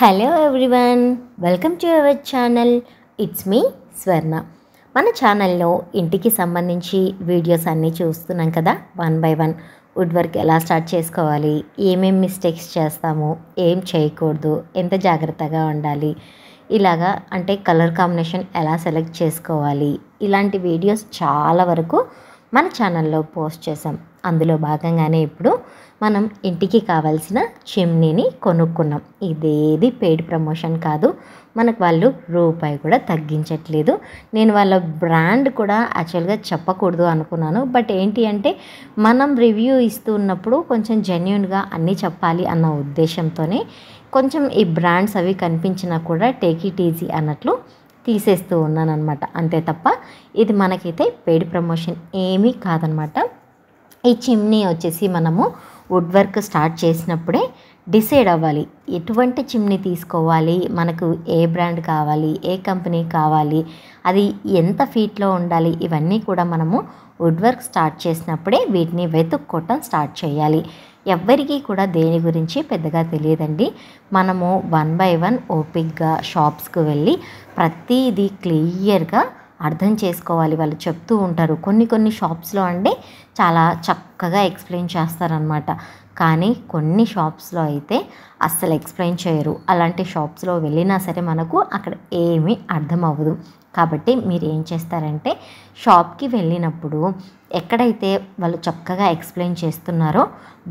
Hello everyone, welcome to our channel. It's me స్వర్ణ. మన ఛానల్లో ఇంటికి సంబంధించి వీడియోస్ అన్నీ చూస్తున్నాం కదా. 1 by 1 వుడ్ వర్క్ ఎలా స్టార్ట్ చేసుకోవాలి, ఏమేమి మిస్టేక్స్ చేస్తాము, ఏం చేయకూడదు, ఎంత జాగ్రత్తగా ఉండాలి, ఇలాగా అంటే కలర్ కాంబినేషన్ ఎలా సెలెక్ట్ చేసుకోవాలి, ఇలాంటి వీడియోస్ చాలా వరకు మన ఛానల్లో పోస్ట్ చేసాం. అందులో భాగంగానే ఇప్పుడు మనం ఇంటికి కావాల్సిన చిమ్నీని కొనుక్కున్నాం. ఇదేది పెయిడ్ ప్రమోషన్ కాదు, మనకు వాళ్ళు రూపాయి కూడా తగ్గించట్లేదు. నేను వాళ్ళ బ్రాండ్ కూడా యాక్చువల్గా చెప్పకూడదు అనుకున్నాను. బట్ ఏంటి అంటే మనం రివ్యూ ఇస్తూ ఉన్నప్పుడు కొంచెం జెన్యూన్గా అన్నీ చెప్పాలి అన్న ఉద్దేశంతోనే కొంచెం ఈ బ్రాండ్స్ అవి కనిపించినా కూడా టేక్ ఇట్ ఈజీ అన్నట్లు తీసేస్తూ ఉన్నాను అనమాట. అంతే తప్ప ఇది మనకైతే పెయిడ్ ప్రమోషన్ ఏమీ కాదనమాట. ఈ చిమ్నీ వచ్చేసి మనము వుడ్ వర్క్ స్టార్ట్ చేసినప్పుడే డిసైడ్ అవ్వాలి ఎటువంటి చిమ్నీ తీసుకోవాలి, మనకు ఏ బ్రాండ్ కావాలి, ఏ కంపెనీ కావాలి, అది ఎంత ఫీట్లో ఉండాలి, ఇవన్నీ కూడా మనము వుడ్ వర్క్ స్టార్ట్ చేసినప్పుడే వీటిని వెతుక్కోవటం స్టార్ట్ చేయాలి. ఎవ్వరికీ కూడా దేని గురించి పెద్దగా తెలియదండి. మనము 1 by 1 ఓపిక్గా షాప్స్కి వెళ్ళి ప్రతిదీ క్లియర్గా అర్థం చేసుకోవాలి. వాళ్ళు చెప్తూ ఉంటారు. కొన్ని షాప్స్లో అంటే చాలా చక్కగా ఎక్స్ప్లెయిన్ చేస్తారనమాట. కానీ కొన్ని షాప్స్లో అయితే అస్సలు ఎక్స్ప్లెయిన్ చేయరు. అలాంటి షాప్స్లో వెళ్ళినా సరే మనకు అక్కడ ఏమీ అర్థం అవ్వదు. కాబట్టి మీరు ఏం చేస్తారంటే షాప్కి వెళ్ళినప్పుడు ఎక్కడైతే వాళ్ళు చక్కగా ఎక్స్ప్లెయిన్ చేస్తున్నారో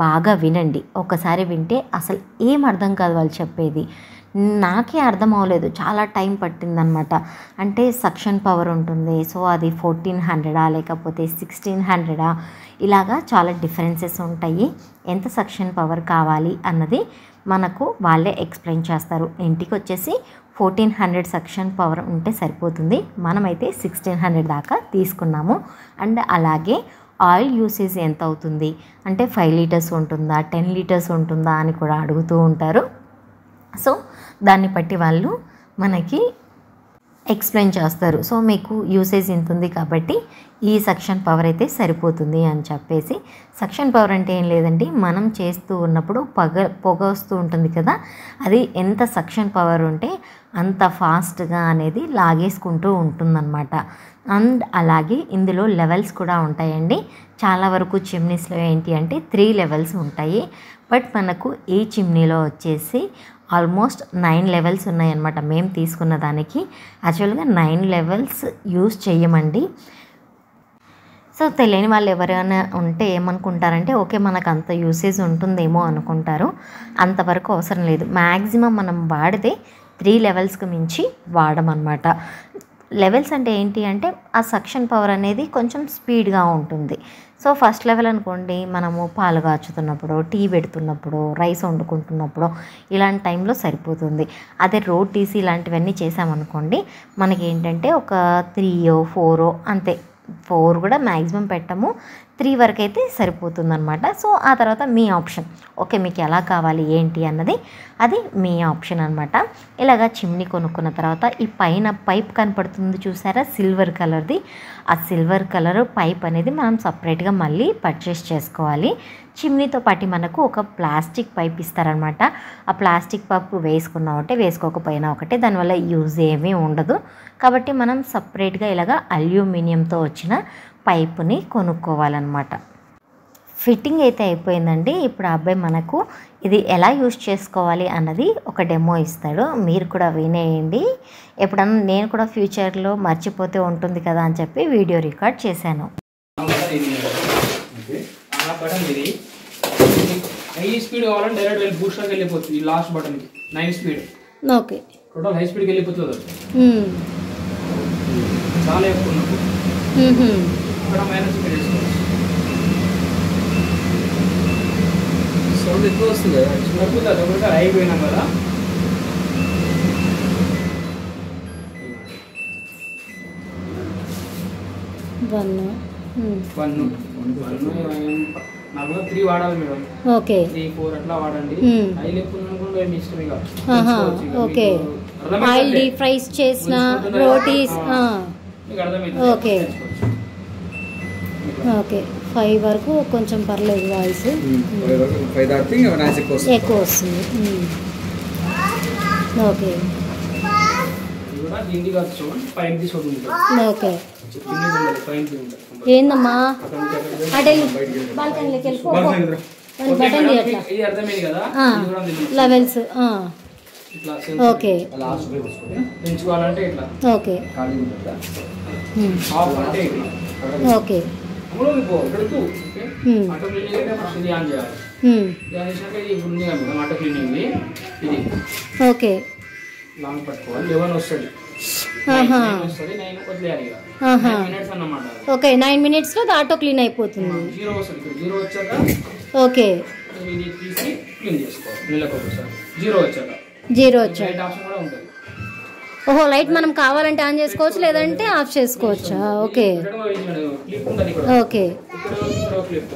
బాగా వినండి. ఒకసారి వింటే అసలు ఏం అర్థం కాదు వాళ్ళు చెప్పేది. నాకే అర్థం అవ్వలేదు, చాలా టైం పట్టిందనమాట. అంటే సక్షన్ పవర్ ఉంటుంది, సో అది 1400 లేకపోతే 1600 ఇలాగా చాలా డిఫరెన్సెస్ ఉంటాయి. ఎంత సక్షన్ పవర్ కావాలి అన్నది మనకు వాళ్ళే ఎక్స్ప్లెయిన్ చేస్తారు. ఇంటికి వచ్చేసి 1400 సక్షన్ పవర్ ఉంటే సరిపోతుంది. మనమైతే 1600 దాకా తీసుకున్నాము. అండ్ అలాగే ఆయిల్ యూసేజ్ ఎంత అవుతుంది అంటే 5 లీటర్స్ ఉంటుందా, 10 లీటర్స్ ఉంటుందా అని కూడా అడుగుతూ ఉంటారు. సో దాన్ని బట్టి వాళ్ళు మనకి ఎక్స్ప్లెయిన్ చేస్తారు. సో మీకు యూసేజ్ ఇంత ఉంది కాబట్టి ఈ సక్షన్ పవర్ అయితే సరిపోతుంది అని చెప్పేసి. సక్షన్ పవర్ అంటే ఏం లేదండి, మనం చేస్తూ ఉన్నప్పుడు పొగ వస్తూ ఉంటుంది కదా, అది ఎంత సక్షన్ పవర్ ఉంటే అంత ఫాస్ట్గా అనేది లాగేసుకుంటూ ఉంటుందన్నమాట. అండ్ అలాగే ఇందులో లెవెల్స్ కూడా ఉంటాయండి. చాలా వరకు చిమ్నీస్లో ఏంటి అంటే 3 లెవెల్స్ ఉంటాయి. బట్ మనకు ఈ చిమ్నీలో వచ్చేసి ఆల్మోస్ట్ 9 లెవెల్స్ ఉన్నాయన్నమాట. మేము తీసుకున్న దానికి యాక్చువల్గా 9 లెవెల్స్ యూజ్ చేయమండి. సో తెలియని వాళ్ళు ఎవరైనా ఉంటే ఏమనుకుంటారంటే ఓకే మనకు అంత యూసేజ్ ఉంటుందేమో అనుకుంటారు. అంతవరకు అవసరం లేదు. మ్యాక్సిమం మనం వాడితే 3 లెవెల్స్కి మించి వాడమన్నమాట. లెవెల్స్ అంటే ఏంటి అంటే ఆ సక్షన్ పవర్ అనేది కొంచెం స్పీడ్గా ఉంటుంది. సో ఫస్ట్ లెవెల్ అనుకోండి, మనము పాలు కాచుతున్నప్పుడు, టీ పెడుతున్నప్పుడు, రైస్ వండుకుంటున్నప్పుడు ఇలాంటి టైంలో సరిపోతుంది. అదే రోటీస్ ఇలాంటివన్నీ చేసామనుకోండి, మనకి ఏంటంటే ఒక 3 4 అంతే. 4 కూడా మ్యాక్సిమం పెట్టము, 3 వరకు అయితే సరిపోతుందన్నమాట. సో ఆ తర్వాత మీ ఆప్షన్, ఓకే మీకు ఎలా కావాలి ఏంటి అన్నది అది మీ ఆప్షన్ అనమాట. ఇలాగా చిమ్నీ కొనుక్కున్న తర్వాత ఈ పైన పైప్ కనపడుతుంది చూసారా, సిల్వర్ కలర్ది. ఆ సిల్వర్ కలర్ పైప్ అనేది మనం సపరేట్గా మళ్ళీ పర్చేస్ చేసుకోవాలి. చిమ్నీతో పాటు మనకు ఒక ప్లాస్టిక్ పైప్ ఇస్తారనమాట. ఆ ప్లాస్టిక్ పైప్ వేసుకున్నా ఒకటే, వేసుకోకపోయినా ఒకటే, దానివల్ల యూజ్ ఏమీ ఉండదు. కాబట్టి మనం సపరేట్గా ఇలాగా అల్యూమినియంతో వచ్చిన పైపుని కొనుక్కోవాలన్నమాట. ఫిట్టింగ్ అయితే అయిపోయిందండి. ఇప్పుడు ఆ అబ్బాయి మనకు ఇది ఎలా యూజ్ చేసుకోవాలి అన్నది ఒక డెమో ఇస్తాడు. మీరు కూడా వినేయండి. ఎప్పుడన్నా నేను కూడా ఫ్యూచర్లో మర్చిపోతే ఉంటుంది కదా అని చెప్పి వీడియో రికార్డ్ చేశాను. హై స్పీడ్ కావాలంటే డైరెక్ట్ బూస్టర్కి వెళ్ళిపోతుంది. Last button 9 speed. Okay, total high స్పీడ్కి వెళ్ళిపోతుంది. చాలా ఎక్కువ ఇక్కడ మైనస్ స్పీడ్ వేసుకోవచ్చు. సౌండ్ ఎక్కువ వస్తుంది కదా, చిన్నప్పుడు ఒకటి అయిపోయినాం కదా. నార్మల్గా 3 వాడాలి మేడం. ఓకే 3 4 అట్లా వాడండి. ఆయిల్ ఎక్కువ అనుకుంటే మీ ఇష్టం. ఇక ఓకే ఆయిల్ డీప్ ఫ్రైస్ చేసిన రోటీస్ మీకు అర్థమైంది. ఓకే ఓకే 5 వరకు కొంచెం పర్లేదు, వాయిస్ ఎక్కువ వస్తుంది. ఓకే ఇది కూడా దీనికి కాదు చూడండి, పైన తీసుకొని ఉంటుంది. ఓకే కింద ఉండదు, పైన ఉంటుంది. ఏందమ్మా అక్కడ నుంచి అక్కడ వెళ్ళి అటెల్ బాల్కనీలోకి వెళ్ళిపో ఓకే బటన్ మేడం, ఇది అర్థమైంది కదా. ఇది కూడా ఉంది. లెవెల్స్ ఇట్లా ఓకే పెంచుకోవాలంటే ఇట్లా ఓకే ఆఫ్ అంటే ఇట్లా ఓకే అప్పుడు పో పెడుతూ ఆటో క్లీనింగ్ ఫస్ట్ ఇది ఆన్ చేయాలి. ఇది ఆన్ చేసినాక ఇది ఇప్పుడు ఉంది కదా మేడం ఆటో క్లీనింగ్ ఇది ఓకే లాంగ్ పట్టుకోవాలి. 11 వస్తుంది, 9 వస్తుంది, 9 వదిలేయాలి ఇక. 9 minutes అన్నమాట. ఓకే 9 minutesలో ఆటో క్లీన్ అయిపోతుంది. 0 వస్తుంది, ఇక్కడ 0 వచ్చాక ఓకే ఇది తీసి క్లీన్ చేసుకోవాలి నెలకు ఒకసారి. 0 వచ్చాక 0 వచ్చా. లైట్ ఆప్షన్ కూడా ఉంటుంది. ఓహో లైట్ మనం కావాలంటే ఆన్ చేసుకోవచ్చు లేదంటే ఆఫ్ చేసుకోవచ్చా? ఓకే క్లిప్ ఉంటుంది ఇక్కడ. ఓకే ఇక్కడ క్లిప్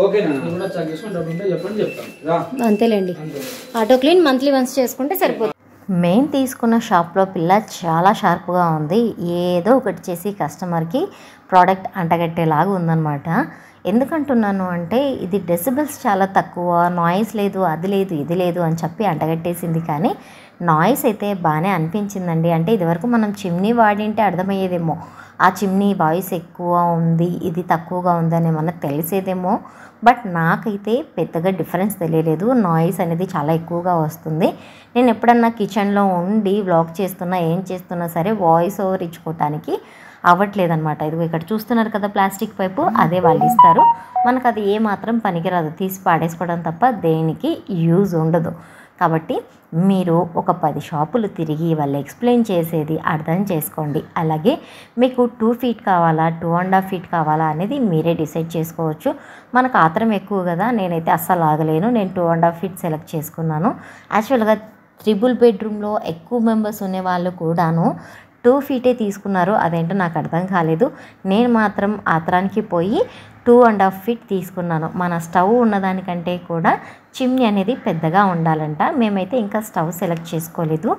ఓకేనా? కూడా చెక్ చేసుకుని డబ్బు ఉంటే చెప్పండి, చెప్తాను. అంతేలేండి. ఆటో క్లీన్ మంత్లీ వన్స్ చేసుకుంటే సరిపోతుంది. మేము తీసుకున్న షాప్లో పిల్ల చాలా షార్ప్గా ఉంది. ఏదో ఒకటి చేసి కస్టమర్కి ప్రోడక్ట్ అంటగట్టేలాగా ఉందన్నమాట. ఎందుకంటున్నాను అంటే ఇది డెసిబల్స్ చాలా తక్కువ, నాయిస్ లేదు, అది లేదు, ఇది లేదు అని చెప్పి అంటగట్టేసింది. కానీ నాయిస్ అయితే బాగానే అనిపించిందండి. అంటే ఇదివరకు మనం చిమ్నీ వాడింటే అర్థమయ్యేదేమో, ఆ చిమ్నీ వాయిస్ ఎక్కువ ఉంది, ఇది తక్కువగా ఉందని మనకు తెలిసేదేమో. బట్ నాకైతే పెద్దగా డిఫరెన్స్ తెలియలేదు. నాయిస్ అనేది చాలా ఎక్కువగా వస్తుంది. నేను ఎప్పుడన్నా కిచెన్లో ఉండి వ్లాగ్ చేస్తున్నా, ఏం చేస్తున్నా సరే వాయిస్ ఓవర్ ఇచ్చుకోవటానికి అవ్వట్లేదన్నమాట. ఇదిగో ఇక్కడ చూస్తున్నారు కదా ప్లాస్టిక్ పైపు, అదే వాళ్ళు ఇస్తారు మనకు. అది ఏమాత్రం పనికిరాదు, తీసి పాడేసుకోవడం తప్ప దేనికి యూజ్ ఉండదు. కాబట్టి మీరు ఒక 10 షాపులు తిరిగి వాళ్ళు ఎక్స్ప్లెయిన్ చేసేది అర్థం చేసుకోండి. అలాగే మీకు 2 feet కావాలా, 2.5 feet కావాలా అనేది మీరే డిసైడ్ చేసుకోవచ్చు. మనకు ఆత్రం ఎక్కువ కదా, నేనైతే అస్సలు ఆగలేను. నేను 2.5 feet సెలెక్ట్ చేసుకున్నాను. యాక్చువల్గా 3 bedroomలో ఎక్కువ మెంబర్స్ ఉండే వాళ్ళు కూడాను 2 feet తీసుకున్నారు. అదేంటో నాకు అర్థం కాలేదు. నేను మాత్రం ఆత్రానికి పోయి 2.5 feet తీసుకున్నాను. మన స్టవ్ ఉన్నదానికంటే కూడా చిమ్నీ అనేది పెద్దగా ఉండాలంట. మేమైతే ఇంకా స్టవ్ సెలెక్ట్ చేసుకోలేదు.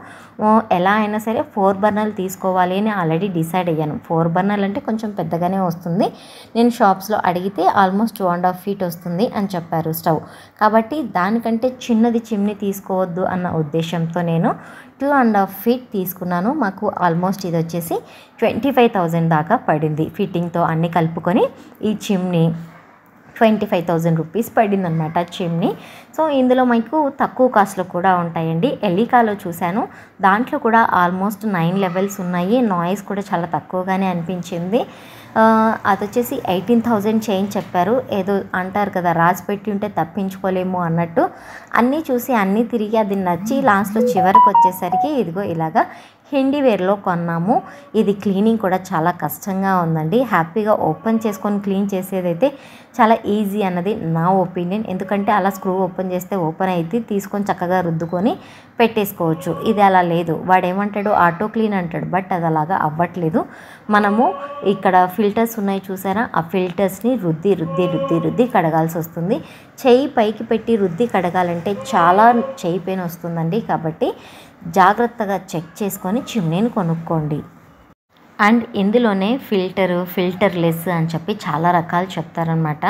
ఎలా అయినా సరే 4 బర్నర్లు తీసుకోవాలి అని ఆల్రెడీ డిసైడ్ అయ్యాను. 4 బర్నర్లు అంటే కొంచెం పెద్దగానే వస్తుంది. నేను షాప్స్లో అడిగితే ఆల్మోస్ట్ 2.5 feet వస్తుంది అని చెప్పారు స్టవ్. కాబట్టి దానికంటే చిన్నది చిమ్నీ తీసుకోవద్దు అన్న ఉద్దేశంతో నేను 2.5 feet తీసుకున్నాను. మాకు ఆల్మోస్ట్ ఇది వచ్చేసి 25,000 దాకా పడింది. ఫిట్టింగ్తో అన్నీ కలుపుకొని ఈ చిమ్నీ 25,000 రూపీస్ పడిందనమాట చిమ్నీ. సో ఇందులో మీకు తక్కువ కాస్ట్లో కూడా ఉంటాయండి. ఎలికాలో చూశాను, దాంట్లో కూడా ఆల్మోస్ట్ 9 levels ఉన్నాయి. నాయిస్ కూడా చాలా తక్కువగానే అనిపించింది. అది వచ్చేసి 18,000 చేంజ్ చెప్పారు. ఏదో అంటారు కదా, రాసి పెట్టి ఉంటే తప్పించుకోలేము అన్నట్టు. అన్నీ చూసి అన్నీ తిరిగి అది నచ్చి లాస్ట్లో చివరికి వచ్చేసరికి ఇదిగో ఇలాగా హిండీవేర్లో కొన్నాము. ఇది క్లీనింగ్ కూడా చాలా కష్టంగా ఉందండి. హ్యాపీగా ఓపెన్ చేసుకొని క్లీన్ చేసేదైతే చాలా ఈజీ అన్నది నా ఒపీనియన్. ఎందుకంటే అలా స్క్రూ ఓపెన్ చేస్తే ఓపెన్ అయితే తీసుకొని చక్కగా రుద్దుకొని పెట్టేసుకోవచ్చు. ఇది అలా లేదు. వాడు ఏమంటాడు, ఆటో క్లీన్ అంటాడు. బట్ అది అలాగా అవ్వట్లేదు. మనము ఇక్కడ ఫిల్టర్స్ ఉన్నాయి చూసారా, ఆ ఫిల్టర్స్ని రుద్ది రుద్ది రుద్ది రుద్ది కడగాల్సి వస్తుంది. చెయ్యి పైకి పెట్టి రుద్ది కడగాలంటే చాలా చెయ్యి పెయిన్ వస్తుందండి. కాబట్టి జాగ్రత్తగా చెక్ చేసుకొని చిమ్నీని కొనుక్కోండి. అండ్ ఇందులోనే ఫిల్టర్లెస్ అని చెప్పి చాలా రకాలు చెప్తారనమాట.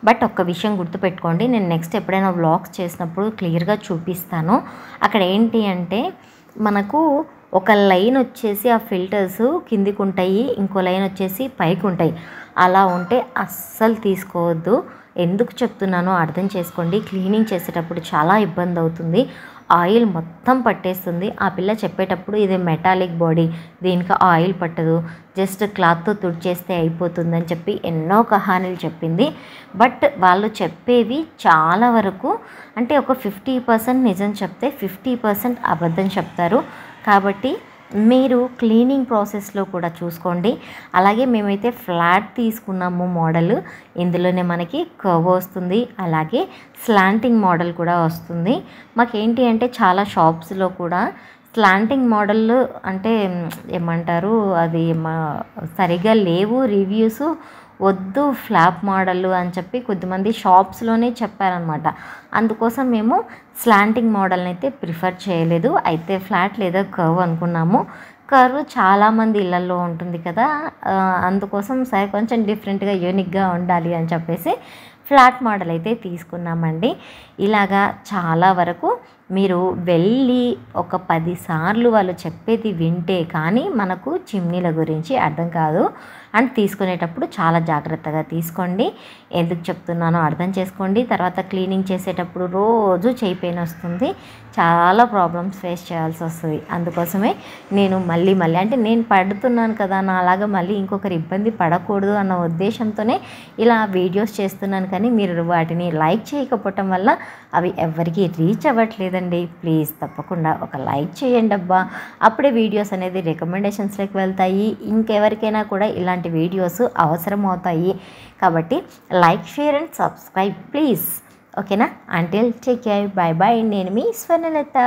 బట్ ఒక్క విషయం గుర్తుపెట్టుకోండి, నేను నెక్స్ట్ ఎప్పుడైనా వ్లాగ్స్ చేసినప్పుడు క్లియర్గా చూపిస్తాను. అక్కడ ఏంటి అంటే మనకు ఒక లైన్ వచ్చేసి ఆ ఫిల్టర్స్ కిందికి ఉంటాయి, ఇంకో లైన్ వచ్చేసి పైకి ఉంటాయి. అలా ఉంటే అస్సలు తీసుకోవద్దు. ఎందుకు చెప్తున్నానో అర్థం చేసుకోండి. క్లీనింగ్ చేసేటప్పుడు చాలా ఇబ్బంది అవుతుంది. ఆయిల్ మొత్తం పట్టేస్తుంది. ఆ పిల్ల చెప్పేటప్పుడు ఇది మెటాలిక్ బాడీ, దీనికి ఆయిల్ పట్టదు, జస్ట్ క్లాత్తో తుడిచేస్తే అయిపోతుందని చెప్పి ఎన్నో కహానీలు చెప్పింది. బట్ వాళ్ళు చెప్పేవి చాలా వరకు అంటే ఒక 50% నిజం చెప్తే 50% అబద్ధం చెప్తారు. కాబట్టి మీరు క్లీనింగ్ ప్రాసెస్లో కూడా చూసుకోండి. అలాగే మేమైతే ఫ్లాట్ తీసుకున్నాము మోడల్. ఇందులోనే మనకి కర్వ్ వస్తుంది, అలాగే స్లాంటింగ్ మోడల్ కూడా వస్తుంది. మాకేంటి అంటే చాలా షాప్స్లో కూడా స్లాంటింగ్ మోడల్ అంటే ఏమంటారు, అది సరిగా లేవు రివ్యూస్, వద్దు ఫ్లాప్ మోడల్ అని చెప్పి కొద్దిమంది షాప్స్లోనే చెప్పారనమాట. అందుకోసం మేము స్లాంటింగ్ మోడల్ని అయితే ప్రిఫర్ చేయలేదు. అయితే ఫ్లాట్ లేదా కర్వ్ అనుకున్నాము. కర్వ్ చాలామంది ఇళ్ళల్లో ఉంటుంది కదా, అందుకోసం సరే కొంచెం డిఫరెంట్గా యూనిక్గా ఉండాలి అని చెప్పేసి ఫ్లాట్ మోడల్ అయితే తీసుకున్నామండి. ఇలాగా చాలా వరకు మీరు వెళ్ళి ఒక 10 సార్లు వాళ్ళు చెప్పేది వింటే కానీ మనకు చిమ్నీల గురించి అర్థం కాదు. అండ్ తీసుకునేటప్పుడు చాలా జాగ్రత్తగా తీసుకోండి. ఎందుకు చెప్తున్నానో అర్థం చేసుకోండి. తర్వాత క్లీనింగ్ చేసేటప్పుడు రోజు చేయి పెయిన్ వస్తుంది, చాలా ప్రాబ్లమ్స్ ఫేస్ చేయాల్సి వస్తుంది. అందుకోసమే నేను మళ్ళీ అంటే నేను పడుతున్నాను కదా, నా అలాగా మళ్ళీ ఇంకొకరు ఇబ్బంది పడకూడదు అన్న ఉద్దేశంతోనే ఇలా వీడియోస్ చేస్తున్నాను. కానీ మీరు వాటిని లైక్ చేయకపోవటం వల్ల అవి ఎవరికి రీచ్ అవ్వట్లేదండి. ప్లీజ్ తప్పకుండా ఒక లైక్ చేయండి అబ్బా, అప్పుడే వీడియోస్ అనేది రికమెండేషన్స్లోకి వెళ్తాయి. ఇంకెవరికైనా కూడా ఇలాంటి వీడియోస్ అవసరం అవుతాయి. కాబట్టి like, share and subscribe please. ఓకేనా? Until take care, bye bye. నేను మీ స్వర్ణలత.